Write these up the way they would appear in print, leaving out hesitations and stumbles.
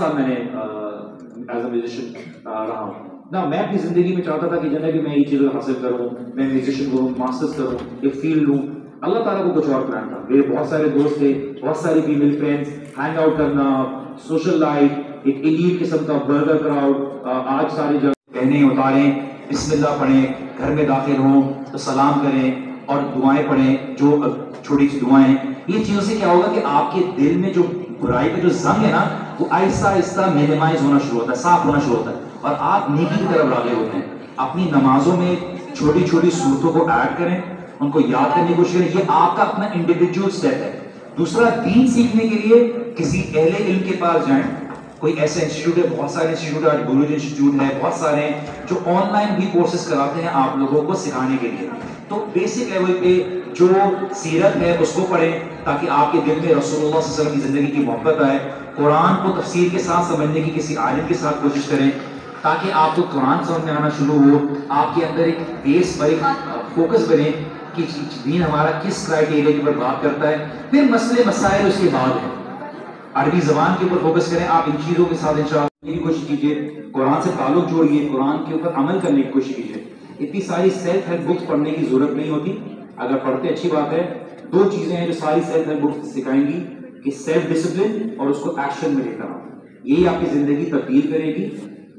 سال میں نے ایز اے میوزیشین رہا ہوں نا. میں اپنی زندگی میں چاہتا تھا کہ جنہیں کہ میں یہ چیزیں حاصل کروں, میں میوزیشین کروں, ماسٹرز کروں, ایک فیلڈ لوں. اللہ تعالیٰ کو کچھ اور پلان تھا. میرے بہت سارے دوست تھے, بہت ساری فیمیل فرینڈس, ہینگ آؤٹ کرنا, سوشل لائف, ایک ایلیٹ قسم کا برگر کراؤڈ. آج ساری جگہ پہنے اتاریں, بسم اللہ پڑھیں, گھر میں داخل ہوں تو سلام کریں اور دعائیں پڑھیں, جو چھوٹی سی دعائیں. یہ چیزوں سے کیا ہوگا کہ آپ کے دل میں جو برائی کا جو زنگ ہے نا وہ آہستہ آہستہ مینیمائز ہونا شروع ہوتا ہے, صاف ہونا شروع ہوتا ہے, اور آپ نیکی کی طرف راغب ہوتے ہیں. اپنی نمازوں میں چھوٹی چھوٹی صورتوں کو ایڈ کریں, ان کو یاد کرنے کی کوشش کریں. یہ آپ کا اپنا انڈیویجول سٹیپ ہے. دوسرا, دین سیکھنے کے لیے کسی اہل علم کے پاس جائیں. کوئی ایسے انسٹیٹیوٹ ہے, بہت سارے انسٹیٹیوٹ ہے, گروج انسٹیٹیوٹ ہے, بہت سارے ہیں جو آن لائن بھی کورسز کراتے ہیں آپ لوگوں کو سکھانے کے لیے. تو بیسک لیول پہ جو سیرت ہے اس کو پڑھیں تاکہ آپ کے دل میں رسول اللہ صلی اللہ علیہ وسلم کی زندگی کی محبت آئے. قرآن کو تفسیر کے ساتھ سمجھنے کی کسی عالم کے ساتھ کوشش کریں تاکہ آپ کو قرآن سمجھ میں آنا شروع ہو. آپ کے اندر ایک بیس پر ایک فوکس بنے کہ دین ہمارا کس کرائٹیریا کے اوپر بات کرتا ہے. پھر مسئلے مسائل اس کے بعد ہیں. عربی زبان کے اوپر فوکس کریں. آپ ان چیزوں کے ساتھ انشاءاللہ کی کوشش کیجیے, قرآن سے تعلق جوڑیے, قرآن کے اوپر عمل کرنے کی کوشش کیجیے. اتنی ساری سیلف ہیلپ بکس پڑھنے کی ضرورت نہیں ہوتی. اگر پڑھتے اچھی بات ہے. دو چیزیں ہیں جو ساری سیلف ہیلپ بکس سکھائیں گی کہ سیلف ڈسپلن اور اس کو ایکشن میں لے کر آؤ. یہی آپ کی زندگی تبدیل کرے گی.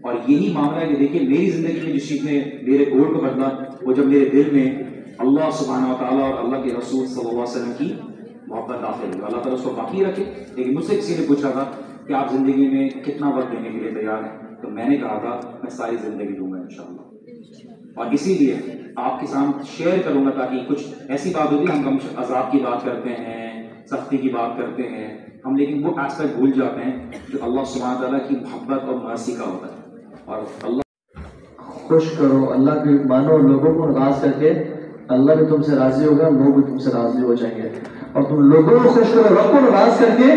اور یہی معاملہ ہے کہ دیکھیں میری زندگی میں جس چیز نے میرے گول کو بدلا وہ جب میرے دل میں اللہ سبحانہ و تعالیٰ اور اللہ کے رسول صلی اللہ علیہ وسلم کی محبت داخل ہوئی. اللہ تعالیٰ اس کو باقی رکھے. لیکن مجھ سے کسی نے پوچھا تھا کہ آپ زندگی میں کتنا وقت دینے کے لیے تیار ہیں, تو میں نے کہا تھا میں ساری زندگی دوں گا انشاءاللہ. اور اسی لیے آپ کے سامنے شیئر کروں گا تاکہ کچھ ایسی بات ہوتی ہے ہم عذاب کی بات کرتے ہیں, سختی کی بات کرتے ہیں ہم, لیکن وہ ایسپیکٹ بھول جاتے ہیں جو اللہ سبحانہ تعالیٰ کی محبت اور مرسی کا ہوتا ہے. اور اللہ خوش کرو, اللہ کی مانو, لوگوں کو ناراض کر کے اللہ بھی تم سے راضی ہوگا, لوگ بھی تم سے راضی ہو جائیں گے. اور تم لوگوں کو خوش کرو, رب کو ناراض کر کے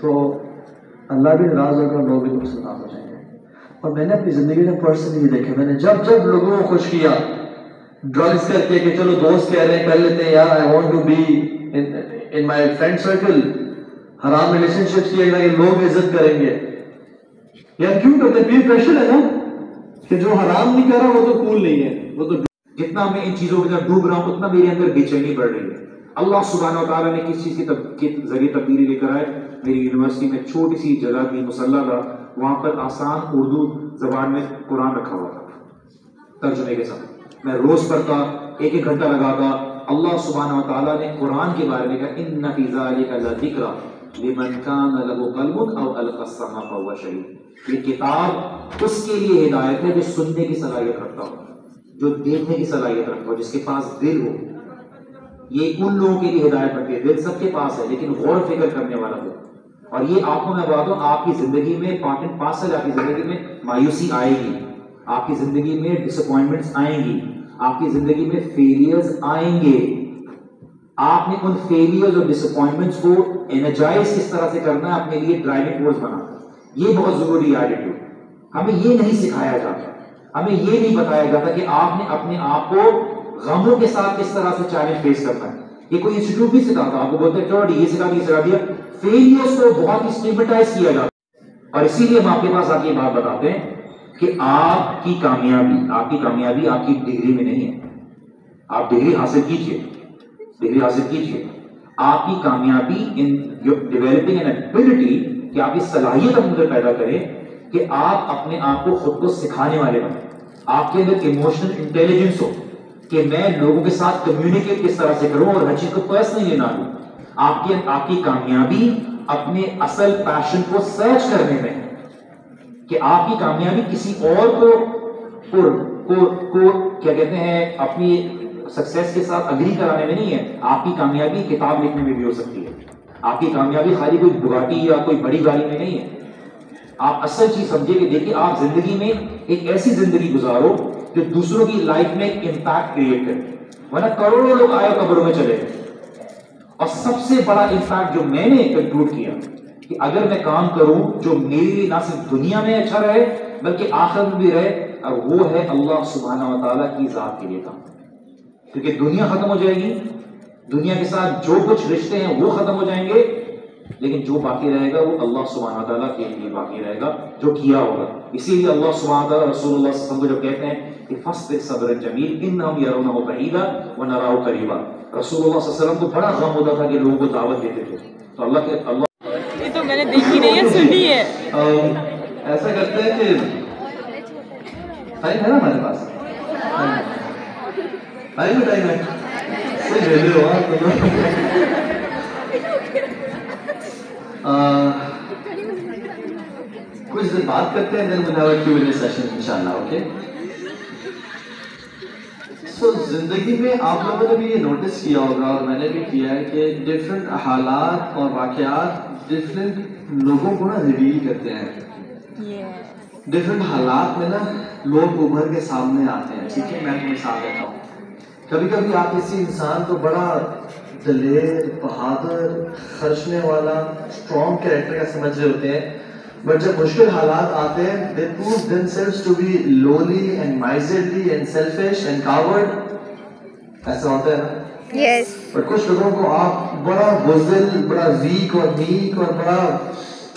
تو اللہ بھی ناراض ہوگا, لوگ بھی تم سے ناراض ہو جائیں گے. اور میں نے اپنی زندگی میں پرسنلی دیکھا, میں نے جب جب لوگوں کو خوش کیا ڈرگس کر کے کہ چلو دوست کہہ رہے ہیں کر لیتے ہیں یار, I want to be in my friend circle, حرام ریلیشن شپس کی کہ لوگ عزت کریں گے. یار کیوں کرتے ہیں؟ پیر پریشر ہے نا کہ جو حرام نہیں کر رہا وہ تو کول نہیں ہے. وہ تو جتنا میں ان چیزوں کے اندر ڈوب رہا ہوں اتنا میرے اندر بے چینی بڑھ رہی ہے. اللہ سبحانہ و تعالیٰ نے کس چیز کے ذریعے تبدیلی لے کر آئے. میری یونیورسٹی میں چھوٹی سی جگہ تھی, مصلی تھا, وہاں پر آسان اردو زبان میں قرآن رکھا ہوا تھا ترجمے کے ساتھ. میں روز پڑھتا, ایک ایک گھنٹہ لگاتا. اللہ سبحانہ و تعالیٰ نے قرآن کے بارے میں کہا ان فی ذلک لذکر لمن کان لہ قلب او القی السمع فہو شہید. یہ کتاب اس کے لیے ہدایت ہے جو سننے کی صلاحیت رکھتا ہو, جو دیکھنے کی صلاحیت رکھتا ہو, جس کے پاس دل ہو. یہ ان لوگوں کے لیے ہدایت رکھتی ہے. دل سب کے پاس ہے لیکن غور و فکر کرنے والا ہو. اور یہ آپ کو میں بتا دوں, آپ کی زندگی میں 5 سال آپ کی زندگی میں مایوسی آئے گی, آپ کی زندگی میں ڈس اپوائنٹمنٹس آئیں گی, آپ کی زندگی میں فیلیئرز آئیں گے. آپ نے ان فیلیئرز اور ڈس اپوائنٹمنٹس کو انرجائز کس طرح سے کرنا ہے, اپنے لیے ڈرائیونگ فورس بنا. یہ بہت ضروری ہے ایٹیٹیوڈ. ہمیں یہ نہیں سکھایا جاتا, ہمیں یہ نہیں بتایا جاتا کہ آپ نے اپنے آپ کو غموں کے ساتھ کس طرح سے چیلنج فیس کرنا ہے. یہ کوئی انسٹیٹیوٹ بھی سکھاتا, آپ کو بولتے ہیں چلو یہ سکھا دیا. فیلیئرز کو بہت ہی اسٹیگمیٹائز کیا جاتا ہے. اور اسی لیے ہم آپ کے پاس آ کے یہ بات بتاتے ہیں کہ آپ کی کامیابی آپ کی ڈگری میں نہیں ہے. آپ ڈگری حاصل کیجئے. آپ کی کامیابی ان ڈیولپنگ این ایبلٹی, کہ آپ کی صلاحیت اپنے اندر پیدا کریں کہ آپ اپنے آپ کو خود کو سکھانے والے بنیں. آپ کے اندر ایموشنل انٹیلیجنس ہو کہ میں لوگوں کے ساتھ کمیونیکیٹ کس طرح سے کروں اور ہر چیز کو پرسنلی لینا لوں. آپ کی کامیابی اپنے اصل پیشن کو سرچ کرنے میں ہے, کہ آپ کی کامیابی کسی اور کو کیا کہتے ہیں اپنی سکسیس کے ساتھ اگری کرانے میں نہیں ہے. آپ کی کامیابی کتاب لکھنے میں بھی ہو سکتی ہے. آپ کی کامیابی خالی کوئی بگاٹی یا کوئی بڑی گاڑی میں نہیں ہے. آپ اصل چیز سمجھے کہ دیکھیے آپ زندگی میں ایک ایسی زندگی گزارو جو دوسروں کی لائف میں ایک امپیکٹ کریٹ کرے. ورنہ کروڑوں لوگ آئے قبروں میں چلے گئے. اور سب سے بڑا امپیکٹ جو میں نے کنکلوڈ کیا کہ اگر میں کام کروں جو میرے لیے نہ صرف دنیا میں اچھا رہے بلکہ آخرت میں بھی رہے, اور وہ ہے اللہ سبحانہ و تعالیٰ کی ذات کے لیے کام. کیونکہ دنیا ختم ہو جائے گی, دنیا کے ساتھ جو کچھ رشتے ہیں وہ ختم ہو جائیں گے, لیکن جو باقی رہے گا وہ اللہ سبحانہ تعالیٰ کے لیے باقی رہے گا جو کیا ہوگا. اسی لیے اللہ سبحانہ تعالیٰ رسول اللہ صلی اللہ علیہ وسلم کو جو کہتے ہیں کہ فاصبر صبرا جمیل انہم یرونہ بعیدا ونراہ قریبا. رسول اللہ صلی اللہ علیہ وسلم کو بڑا غم ہوتا تھا کہ لوگوں کو دعوت دیتے تھے. تو اللہ یہ تو میں نے دیکھی نہیں ہے، سنی ہے. ایسا کرتے ہیں کہ ٹائم ہے نا ہمارے پاس، ٹائم ہے صحیح لے لے ہو کچھ دیر بات کرتے ہیں، then we'll have a Q&A session انشاءاللہ. اوکے، سو زندگی میں آپ لوگوں نے بھی یہ نوٹس کیا ہوگا اور میں نے بھی کیا ہے کہ ڈفرینٹ حالات اور واقعات ڈفرینٹ لوگوں کو نا ریویل کرتے ہیں. ڈفرینٹ حالات میں نا لوگ ابھر کے سامنے آتے ہیں. ٹھیک ہے، میں ایک مثال دیتا ہوں. کبھی کبھی آپ کسی انسان کو بڑا دلیر، بہادر، خرچنے والا، اسٹرانگ کریکٹر کا سمجھ رہے ہوتے ہیں، بٹ جب مشکل حالات آتے ہیں they prove themselves to be lowly and miserly and selfish and coward. ایسا ہوتا ہے نا؟ Yes. بٹ کچھ لوگوں کو آپ بڑا بزدل، بڑا ویک اور میک اور بڑا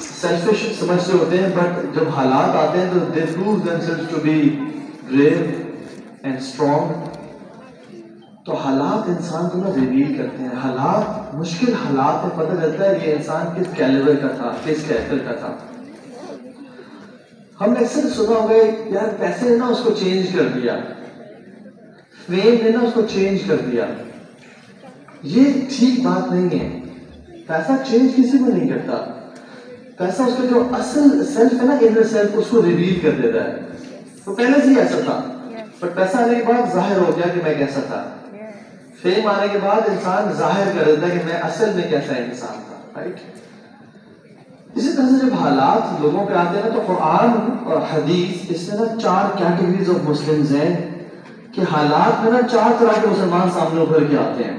سیلفش سمجھتے ہوتے ہیں، بٹ جب حالات آتے ہیں تو they prove themselves to be brave and strong. تو حالات انسان کو نا ریویل کرتے ہیں. حالات، مشکل حالات میں پتہ چلتا ہے یہ انسان کس کیلیبر کا تھا، کس کریکٹر کا تھا. ہم نے اکثر سنا ہوگا یار پیسے نے نا اس کو چینج کر دیا، فیم نے نا اس کو چینج کر دیا. یہ ٹھیک بات نہیں ہے. پیسہ چینج کسی کو نہیں کرتا. پیسہ اس کا جو اصل سیلف ہے نا، انر سیلف، اس کو ریویل کر دیتا ہے. تو پہلے سے ہی ایسا تھا، بٹ پیسہ آنے کے بعد ظاہر ہو گیا کہ میں کیسا تھا. فیم آنے کے بعد انسان ظاہر کر دیتا ہے کہ میں اصل میں کیسا انسان تھا. رائٹ؟ اسی طرح سے جب حالات لوگوں پہ آتے ہیں نا، تو قرآن اور حدیث اس میں نا 4 کیٹیگریز آف مسلمز ہیں کہ حالات میں نا 4 طرح کے مسلمان سامنے ابھر کے آتے ہیں.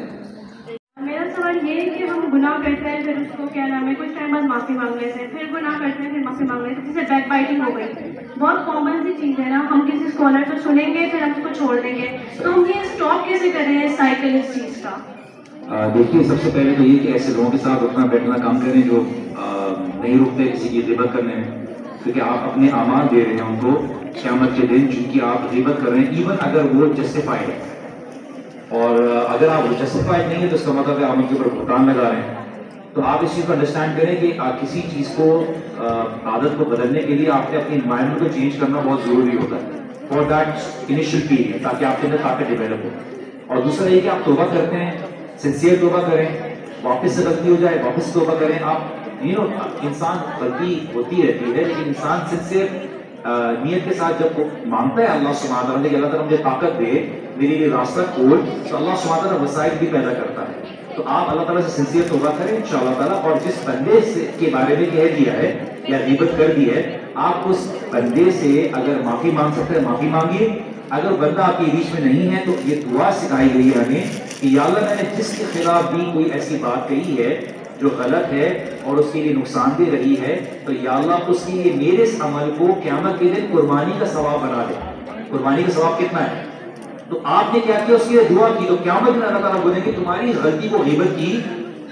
میرا سوال یہ ہے کہ ہم گناہ کرتے ہیں، پھر اس کو کیا نام ہے، کچھ ٹائم بعد معافی مانگ لیتے ہیں، پھر گناہ کرتے ہیں، پھر معافی مانگ لیتے ہیں. جیسے بیک بائٹنگ ہو گئی، بہت کامن سی چیز ہے نا. ہم کسی اسکالر کو سنیں گے، پھر ہم اس کو چھوڑ دیں گے. تو ہم یہ اسٹاپ کیسے کر رہے ہیں سائیکل اس چیز کا؟ دیکھیے، سب سے پہلے تو یہ کہ ایسے لوگوں کے ساتھ اٹھنا بیٹھنا کام کریں جو نہیں رکتے کسی کی غیبت کرنے میں، کیونکہ آپ اپنے اعمال دے رہے ہیں ان کو قیامت کے دن جن کی آپ غیبت کر رہے ہیں، ایون اگر وہ جسٹیفائڈ ہے. اور اگر آپ جسٹیفائڈ نہیں ہے تو اس کا مطلب ہے آپ ان کے اوپر بہتان لگا رہے ہیں. تو آپ اس چیز کو انڈرسٹینڈ کریں کہ کسی چیز کو، عادت کو بدلنے کے لیے آپ نے اپنی انوائرمنٹ کو چینج کرنا بہت ضروری ہوتا ہے فار دیٹ انیشیل پیریڈ، تاکہ آپ کے اندر طاقت ڈیولپ ہو. اور دوسرا یہ کہ آپ توبہ کرتے ہیں، سنسیئر توبہ کریں، واپس سے غلطی ہو جائے واپس توبہ کریں. آپ انسان غلطی ہوتی رہتی ہے، لیکن انسان سنسیئر نیت کے ساتھ جب مانگتا ہے اللہ سبحانہ تعالیٰ کہ اللہ تعالیٰ مجھے طاقت دے، میرے لیے راستہ کھول، تو اللہ سبحانہ تعالیٰ وسائل بھی پیدا کرتا ہے. تو آپ اللہ تعالیٰ سے سنسیئر توبہ کریں انشاءاللہ تعالیٰ. اور جس بندے سے کے بارے میں کہہ دیا ہے یا غیبت کر دی ہے، آپ اس بندے سے اگر معافی مانگ سکتے ہیں معافی مانگیے. اگر بندہ آپ کی ریچ میں نہیں ہے تو یہ دعا سکھائی گئی ہے ہمیں کہ یا اللہ میں نے جس کے خلاف بھی کوئی ایسی بات کہی ہے جو غلط ہے اور اس کے لیے نقصان دہ رہی ہے، تو یا اللہ اس کے لیے میرے اس عمل کو قیامت کے دن قربانی کا ثواب بنا دے. قربانی کا ثواب کتنا ہے؟ تو آپ نے کیا کیا، اس کے لیے دعا کی. تو قیامت میں اللہ تعالیٰ بولیں کہ تمہاری غلطی کو غیبت کی،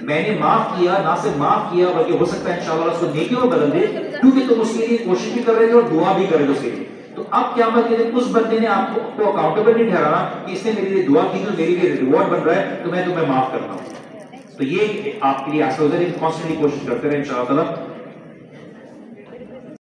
میں نے معاف کیا، نہ صرف معاف کیا بلکہ ہو سکتا ہے انشاءاللہ اس کو نیکیوں میں بدل دے، کیونکہ تم اس کے لیے کوشش بھی کر رہے تھے اور دعا بھی کر رہے تھے اس کے لیے. تو اب قیامت کے دن اس بندے نے آپ کو اکاؤنٹیبل نہیں ٹھہرانا کہ اس نے میرے لیے دعا کی تو میرے لیے ریوارڈ بن رہا ہے تو میں تمہیں معاف کرتا ہوں. تو یہ آپ کے لیے آسان ہو جائے، کانسٹنٹلی کوشش کرتے رہے انشاءاللہ تعالیٰ.